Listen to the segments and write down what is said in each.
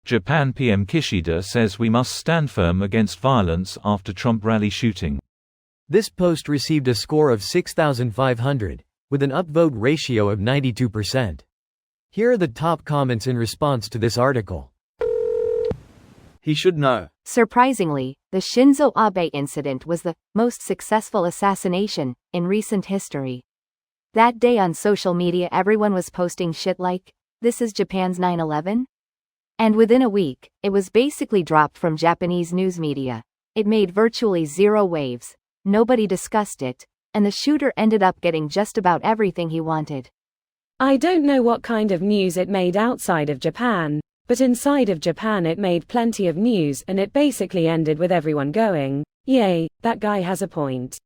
Japan PM Kishida says we must stand firm against violence after Trump rally shooting. This post received a score of 6,500, with an upvote ratio of 92%. Here are the top comments in response to this article. He should know. Surprisingly, the Shinzo Abe incident was the most successful assassination in recent history. That day on social media everyone was posting shit like, "This is Japan's 9/11?" And within a week, it was basically dropped from Japanese news media. It made virtually zero waves, nobody discussed it, and the shooter ended up getting just about everything he wanted. I don't know what kind of news it made outside of Japan, but inside of Japan it made plenty of news, and it basically ended with everyone going, "Yay, that guy has a point."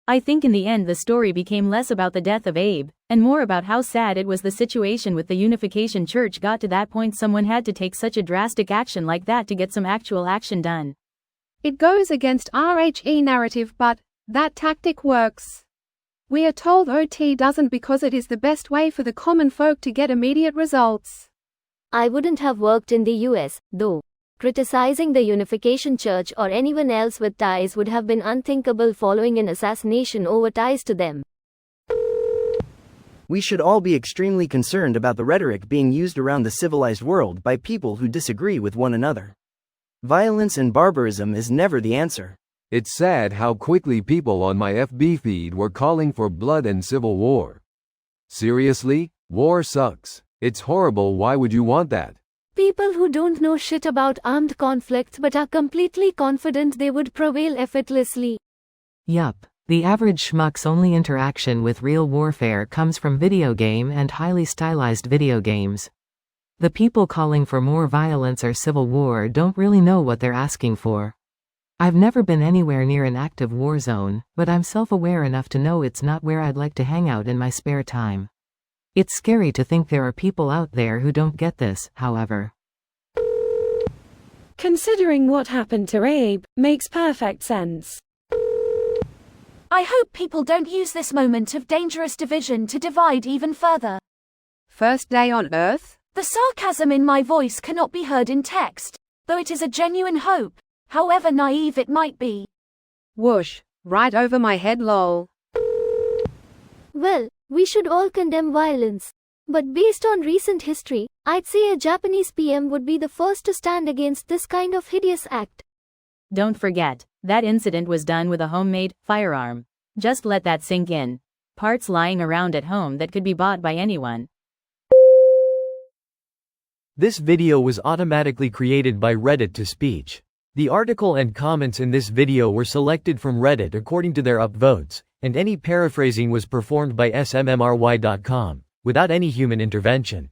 I think in the end the story became less about the death of Abe, and more about how sad it was the situation with the Unification Church got to that point someone had to take such a drastic action like that to get some actual action done. It goes against RHE narrative, but that tactic works. We are told OT doesn't because it is the best way for the common folk to get immediate results. I wouldn't have worked in the US, though. Criticizing the Unification Church or anyone else with ties would have been unthinkable following an assassination over ties to them. We should all be extremely concerned about the rhetoric being used around the civilized world by people who disagree with one another. Violence and barbarism is never the answer. It's sad how quickly people on my FB feed were calling for blood and civil war. Seriously? War sucks. It's horrible. Why would you want that? People who don't know shit about armed conflict but are completely confident they would prevail effortlessly. Yup, the average schmuck's only interaction with real warfare comes from video game and highly stylized video games. The people calling for more violence or civil war don't really know what they're asking for. I've never been anywhere near an active war zone, but I'm self-aware enough to know it's not where I'd like to hang out in my spare time. It's scary to think there are people out there who don't get this, however. Considering what happened to Abe, makes perfect sense. I hope people don't use this moment of dangerous division to divide even further. First day on Earth? The sarcasm in my voice cannot be heard in text, though it is a genuine hope, however naive it might be. Whoosh, right over my head lol. Well, we should all condemn violence. But based on recent history, I'd say a Japanese PM would be the first to stand against this kind of hideous act. Don't forget, that incident was done with a homemade firearm. Just let that sink in. Parts lying around at home that could be bought by anyone. This video was automatically created by Reddit to speech. The article and comments in this video were selected from Reddit according to their upvotes, and any paraphrasing was performed by smmry.com, without any human intervention.